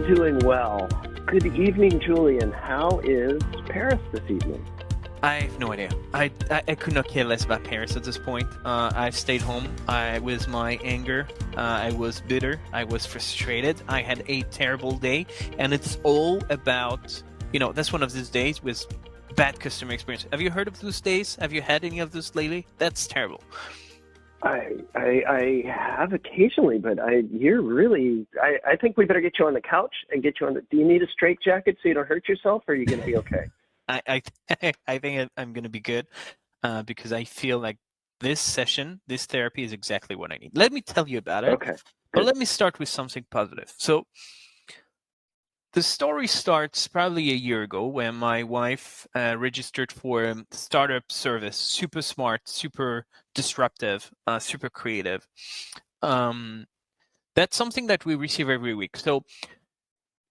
doing well. Good evening, Julien. How is Paris this evening? I have no idea. I could not care less about Paris at this point. I've stayed home. I was my anger. I was bitter. I was frustrated. I had a terrible day. And it's all about, that's one of those days with bad customer experience. Have you heard of those days? Have you had any of those lately? That's terrible. I have occasionally, but you're really, I think we better get you on the couch and get you on do you need a straitjacket so you don't hurt yourself, or are you going to be okay? I think I'm going to be good because I feel like this therapy is exactly what I need. Let me tell you about it. Okay. But let me start with something positive. So the story starts probably a year ago when my wife registered for a startup service, super smart, super disruptive, super creative. That's something that we receive every week. So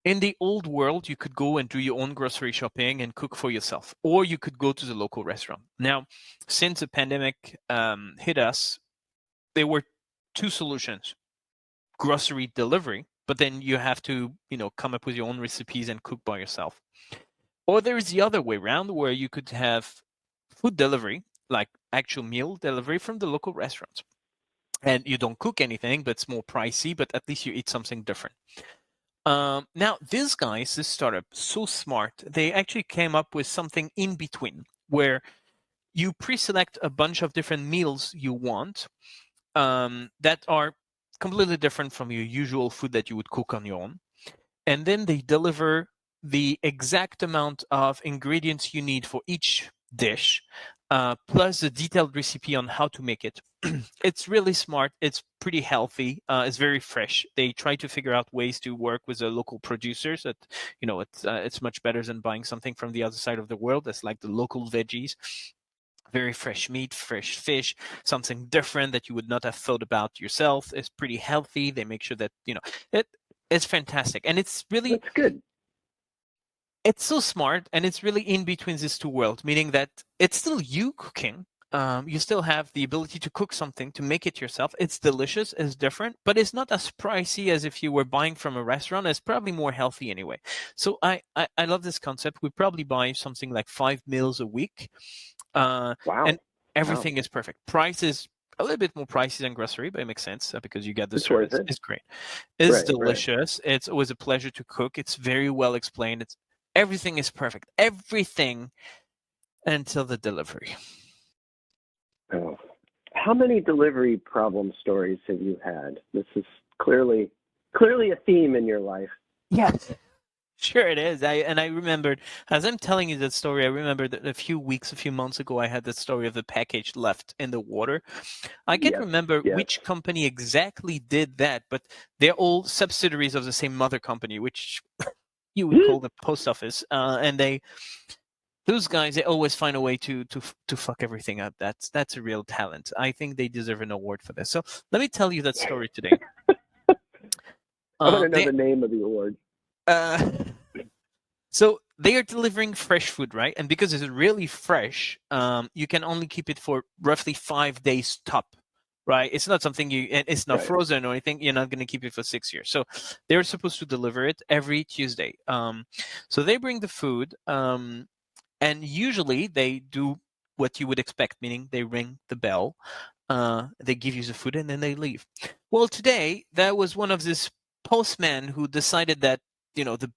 in the old world, you could go and do your own grocery shopping and cook for yourself, or you could go to the local restaurant. Now, since the pandemic hit us, there were two solutions: grocery delivery, but then you have to, come up with your own recipes and cook by yourself. Or there is the other way around, where you could have food delivery, like actual meal delivery from the local restaurants. And you don't cook anything, but it's more pricey, but at least you eat something different. Now, these guys, this startup, so smart, they actually came up with something in between, where you pre-select a bunch of different meals you want that are completely different from your usual food that you would cook on your own. And then they deliver the exact amount of ingredients you need for each dish, plus the detailed recipe on how to make it. It's really smart. It's pretty healthy. It's very fresh. They try to figure out ways to work with the local producers. That it's much better than buying something from the other side of the world. That's like the local veggies. Very fresh meat, fresh fish, something different that you would not have thought about yourself. It's pretty healthy. They make sure that, it's fantastic. And it's really... That's good. It's so smart, and it's really in between these two worlds, meaning that it's still you cooking. You still have the ability to cook something, to make it yourself. It's delicious, it's different, but it's not as pricey as if you were buying from a restaurant. It's probably more healthy anyway. So I love this concept. We probably buy something like 5 meals a week. Wow. And everything is perfect. Price is a little bit more pricey than grocery, but it makes sense because you get the service. It's great. It's delicious. Right. It's always a pleasure to cook. It's very well explained. Everything is perfect. Everything until the delivery. Oh. How many delivery problem stories have you had? This is clearly a theme in your life. Yes. Sure it is. I remembered, as I'm telling you that story, I remembered that a few months ago, I had the story of the package left in the water. I can't remember which company exactly did that, but they're all subsidiaries of the same mother company, which you would call the post office. And those guys, they always find a way to fuck everything up. That's a real talent. I think they deserve an award for this. So let me tell you that story today. I want to know the name of the award. So they are delivering fresh food, right? And because it's really fresh, you can only keep it for roughly 5 days top, right? It's not something it's not frozen or anything. You're not going to keep it for 6 years. So they're supposed to deliver it every Tuesday. So they bring the food, and usually they do what you would expect, meaning they ring the bell, they give you the food, and then they leave. Well, today, there was one of these postmen who decided that, the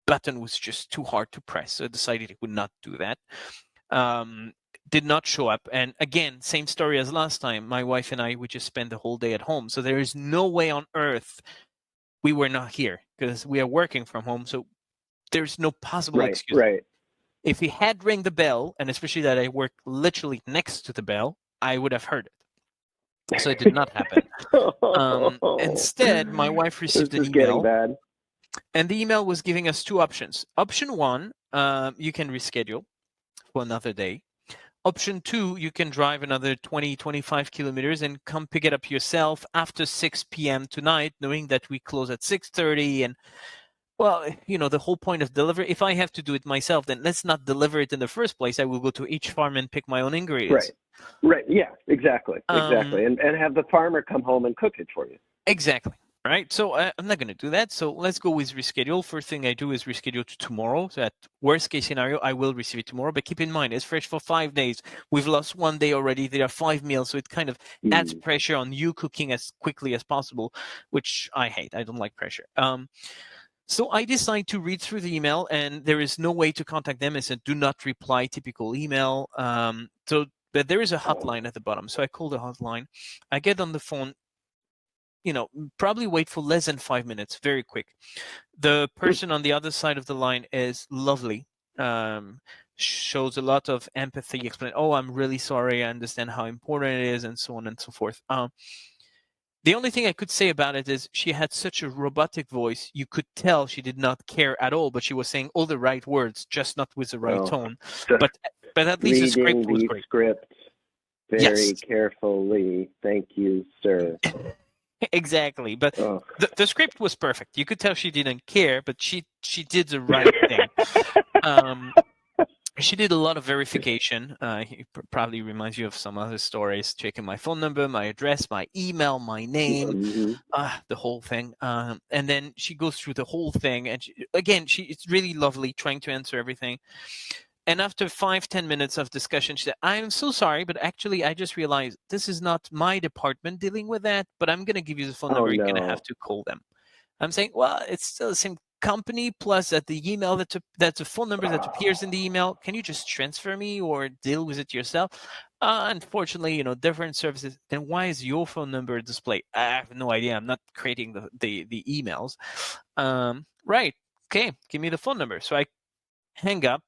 button was just too hard to press. So decided he would not do that. Did not show up. And again, same story as last time. My wife and I, we just spent the whole day at home. So there is no way on earth we were not here because we are working from home. So there's no possible excuse. Right. If he had rang the bell, and especially that I work literally next to the bell, I would have heard it. So it did not happen. Instead, my wife received an email. Getting bad. And the email was giving us two options. Option one, you can reschedule for another day. Option two, you can drive another 20, 25 kilometers and come pick it up yourself after 6 p.m. tonight, knowing that we close at 6:30. And, well, the whole point of delivery, if I have to do it myself, then let's not deliver it in the first place. I will go to each farm and pick my own ingredients. Right. Yeah, exactly. And have the farmer come home and cook it for you. Exactly. Right, so I'm not going to do that. So let's go with reschedule. First thing I do is reschedule to tomorrow. So at worst case scenario, I will receive it tomorrow. But keep in mind, it's fresh for 5 days. We've lost 1 day already. There are 5 meals, so it kind of adds pressure on you cooking as quickly as possible, which I hate. I don't like pressure. So I decide to read through the email, and there is no way to contact them. It said, "Do not reply," typical email. But there is a hotline at the bottom. So I call the hotline. I get on the phone. Probably wait for less than 5 minutes, very quick. The person on the other side of the line is lovely, shows a lot of empathy, explain, "Oh, I'm really sorry, I understand how important it is," and so on and so forth. The only thing I could say about it is she had such a robotic voice. You could tell she did not care at all, but she was saying all the right words, just not with the right tone. But at least the script was great. Script very carefully. Thank you, sir. Exactly, but the script was perfect. You could tell she didn't care, but she did the right thing. She did a lot of verification. He probably reminds you of some other stories, checking my phone number, my address, my email, my name, the whole thing. And then she goes through the whole thing, and it's really lovely, trying to answer everything. And after 5-10 minutes of discussion, she said, "I'm so sorry, but actually I just realized this is not my department dealing with that, but I'm going to give you the phone number. You're going to have to call them." I'm saying, well, it's still the same company, plus that the email that's a phone number that appears in the email. Can you just transfer me or deal with it yourself? Unfortunately, different services. Then why is your phone number displayed? I have no idea. I'm not creating the emails. Right. Okay. Give me the phone number. So I hang up,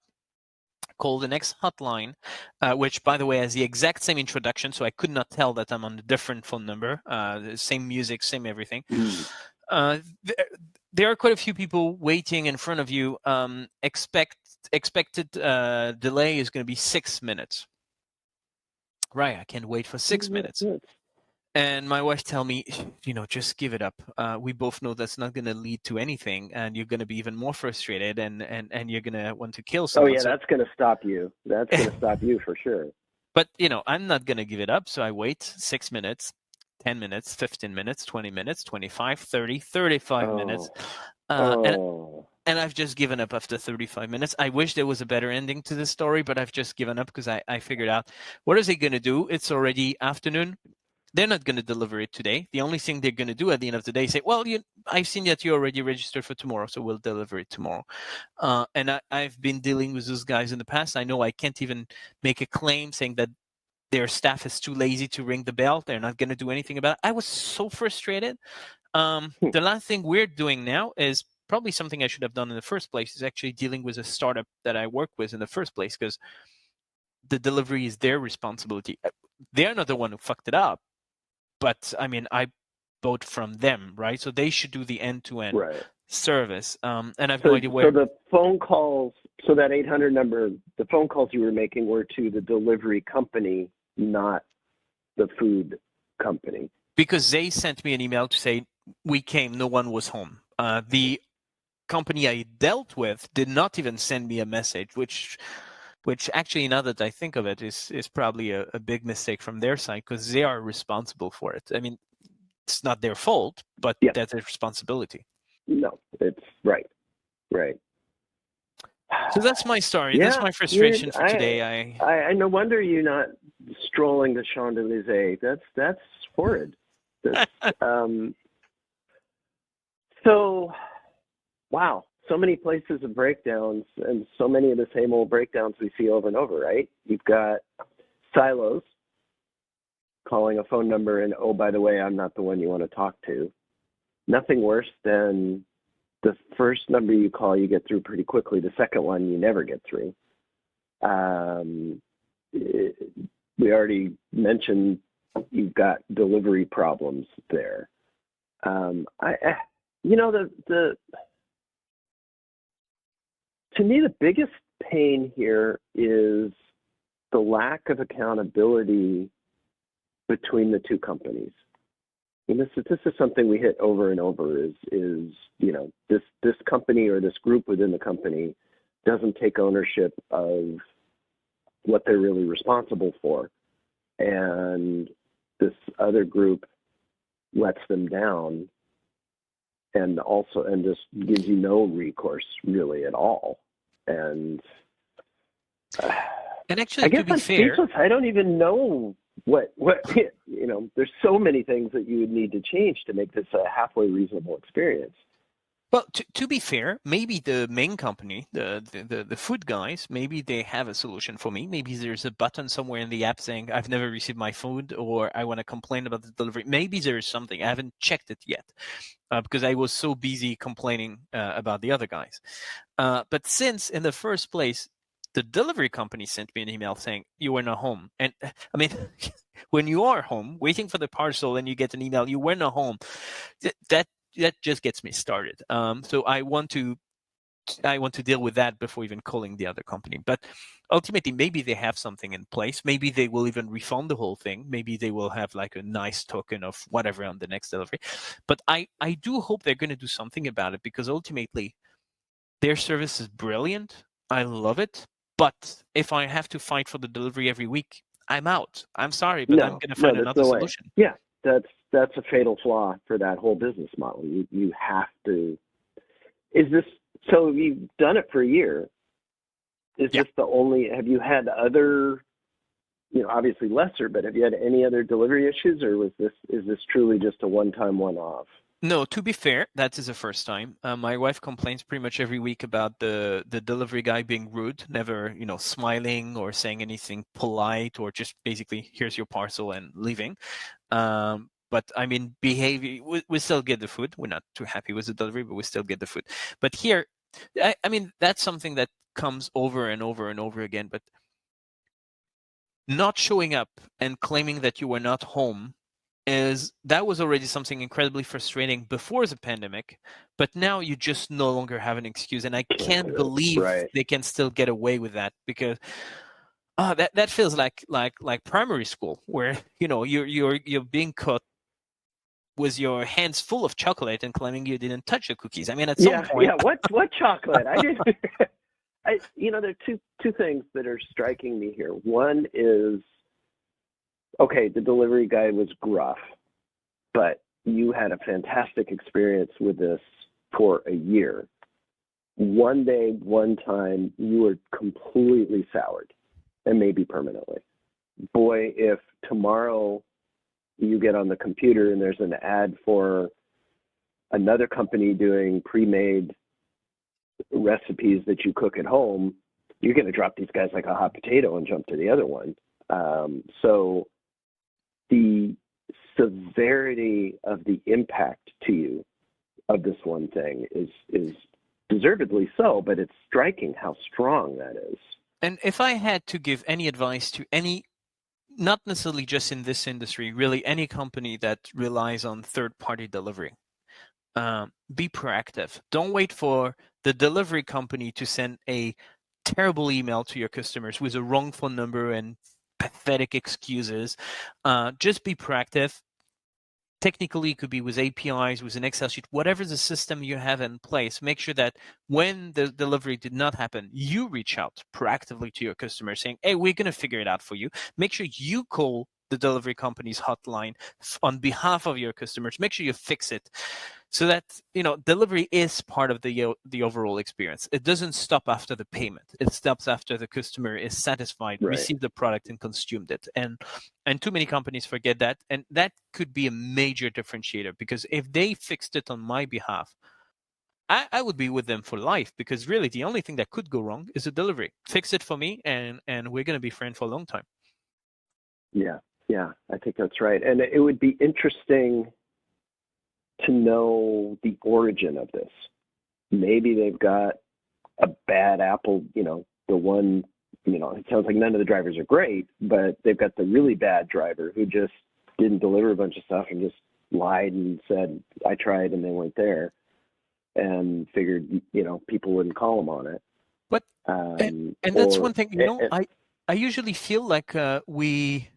call the next hotline, which, by the way, has the exact same introduction, so I could not tell that I'm on a different phone number. Same music, same everything. There are quite a few people waiting in front of you. Expected delay is going to be 6 minutes. Right, I can't wait for 6 minutes. And my wife tell me, just give it up. We both know that's not going to lead to anything, and you're going to be even more frustrated, and you're going to want to kill someone. Oh yeah, that's going to stop you. That's going to stop you for sure. But I'm not going to give it up, so I wait 6 minutes, 10 minutes, 15 minutes, 20 minutes, 25, 30, 35 minutes. And I've just given up after 35 minutes. I wish there was a better ending to this story, but I've just given up because I figured out, what is he going to do? It's already afternoon. They're not going to deliver it today. The only thing they're going to do at the end of the day is say, "Well, I've seen that you already registered for tomorrow, so we'll deliver it tomorrow." And I've been dealing with those guys in the past. I know I can't even make a claim saying that their staff is too lazy to ring the bell. They're not going to do anything about it. I was so frustrated. The last thing we're doing now is probably something I should have done in the first place, is actually dealing with a startup that I work with in the first place, because the delivery is their responsibility. They're not the one who fucked it up. But I mean, I bought from them, right? So they should do the end-to-end service. And I have no idea where. So the phone calls, so that 800 number, the phone calls you were making were to the delivery company, not the food company. Because they sent me an email to say, "We came, no one was home." The company I dealt with did not even send me a message, which actually, now that I think of it, is probably a big mistake from their side, because they are responsible for it. I mean, it's not their fault, but that's their responsibility. No, it's right. So that's my story. That's my frustration for today. I no wonder you're not strolling the Champs-Élysées. That's horrid. So, wow. So many places of breakdowns, and so many of the same old breakdowns we see over and over, right? You've got silos, calling a phone number and, "Oh, by the way, I'm not the one you want to talk to." Nothing worse than the first number you call, you get through pretty quickly. The second one, you never get through. We already mentioned you've got delivery problems there. To me, the biggest pain here is the lack of accountability between the two companies. And this is something we hit over and over, is this company or this group within the company doesn't take ownership of what they're really responsible for, and this other group lets them down and just gives you no recourse really at all. And actually, I guess to be I'm fair, speechless. I don't even know what there's so many things that you would need to change to make this a halfway reasonable experience. well, to be fair, maybe the main company, the food guys, maybe they have a solution for me. Maybe there's a button somewhere in the app saying I've never received my food, or I want to complain about the delivery. Maybe there is something. I haven't checked it yet because I was so busy complaining about the other guys. But since in the first place, the delivery company sent me an email saying you were not home, and I mean, when you are home waiting for the parcel and you get an email you were not home, that just gets me started. So I want to deal with that before even calling the other company. But ultimately, maybe they have something in place. Maybe they will even refund the whole thing. Maybe they will have like a nice token of whatever on the next delivery. But I do hope they're going to do something about it, because ultimately their service is brilliant. I love it. But if I have to fight for the delivery every week, I'm out. I'm sorry, but I'm going to find another solution. Yeah, that's a fatal flaw for that whole business model. You have to. Is this so? You've done it for a year. Is this the only? Have you had other? Obviously lesser, but have you had any other delivery issues, or is this truly just a one-time, one-off? No, to be fair, that is the first time. My wife complains pretty much every week about the delivery guy being rude, never, smiling or saying anything polite, or just basically, here's your parcel and leaving. But I mean, behavior, we still get the food. We're not too happy with the delivery, but we still get the food. But here, I mean, that's something that comes over and over and over again. But not showing up and claiming that you were not home that was already something incredibly frustrating before the pandemic, but now you just no longer have an excuse, and I can't believe they can still get away with that, because that feels like primary school, where you're being caught with your hands full of chocolate and claiming you didn't touch the cookies. I mean, at some point, what chocolate? I didn't. There are two things that are striking me here. One is, okay, the delivery guy was gruff, but you had a fantastic experience with this for a year. One day, one time, you were completely soured, and maybe permanently. Boy, if tomorrow you get on the computer and there's an ad for another company doing pre-made recipes that you cook at home, you're going to drop these guys like a hot potato and jump to the other one. So the severity of the impact to you of this one thing is deservedly so, but it's striking how strong that is. And if I had to give any advice to any, not necessarily just in this industry, really any company that relies on third-party delivery, be proactive. Don't wait for the delivery company to send a terrible email to your customers with a wrong phone number and pathetic excuses. Just be proactive. Technically, it could be with APIs, with an Excel sheet, whatever the system you have in place. Make sure that when the delivery did not happen, you reach out proactively to your customer saying, hey, we're going to figure it out for you. Make sure you call the delivery company's hotline on behalf of your customers. Make sure you fix it, so that delivery is part of the overall experience. It doesn't stop after the payment. It stops after the customer is satisfied, received the product, and consumed it. And too many companies forget that, and that could be a major differentiator, because if they fixed it on my behalf, I would be with them for life, because really the only thing that could go wrong is the delivery. Fix it for me, and we're going to be friends for a long time. Yeah, I think that's right. And it would be interesting to know the origin of this. Maybe they've got a bad apple, the one, it sounds like none of the drivers are great, but they've got the really bad driver who just didn't deliver a bunch of stuff and just lied and said, I tried and they weren't there, and figured, people wouldn't call them on it. But, and that's one thing, I usually feel like we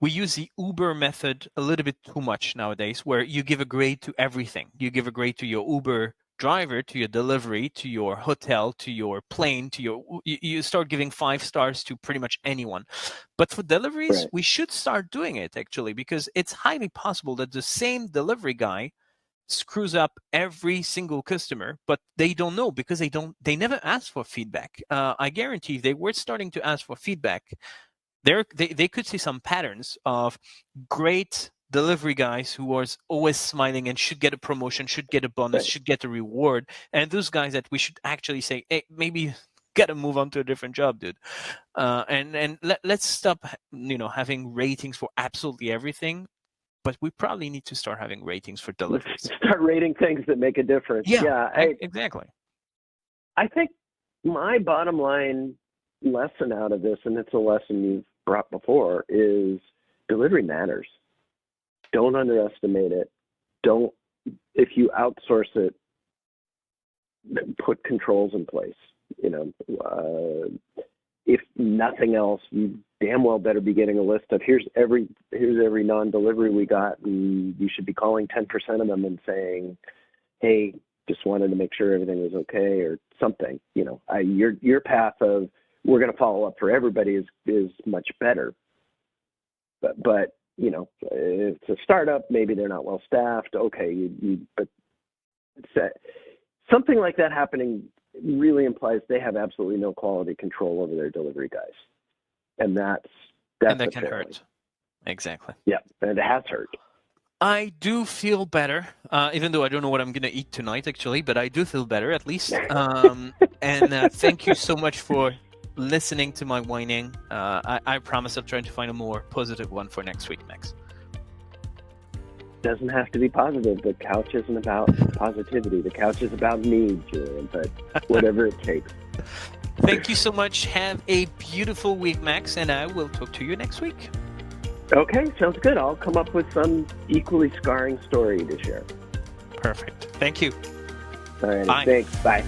use the Uber method a little bit too much nowadays, where you give a grade to everything. You give a grade to your Uber driver, to your delivery, to your hotel, to your plane, you start giving 5 stars to pretty much anyone. But for deliveries, we should start doing it, actually, because it's highly possible that the same delivery guy screws up every single customer, but they don't know because they never ask for feedback. I guarantee if they were starting to ask for feedback, they could see some patterns of great delivery guys who are always smiling and should get a promotion, should get a bonus, should get a reward, and those guys that we should actually say, hey, maybe gotta move on to a different job, dude. And let's stop, having ratings for absolutely everything. But we probably need to start having ratings for deliveries. Start rating things that make a difference. Yeah, exactly. I think my bottom line lesson out of this, and it's a lesson you've brought before, is delivery matters. Don't underestimate it. If you outsource it, put controls in place. If nothing else, you damn well better be getting a list of here's every non-delivery we got, and you should be calling 10% of them and saying, hey, just wanted to make sure everything was okay, or something. Your path of we're going to follow up for everybody is much better. But if it's a startup, maybe they're not well staffed. Okay, but something like that happening really implies they have absolutely no quality control over their delivery guys, and that can hurt. Exactly. Yeah, and it has hurt. I do feel better, even though I don't know what I'm going to eat tonight, actually, but I do feel better at least. And thank you so much for listening to my whining. I promise I'm trying to find a more positive one for next week, Max. Doesn't have to be positive. The couch isn't about positivity. The couch is about me, Julien, but whatever it takes. Thank you so much. Have a beautiful week, Max, and I will talk to you next week. Okay, sounds good. I'll come up with some equally scarring story to share. Perfect. Thank you. All right, Bye. Thanks. Bye.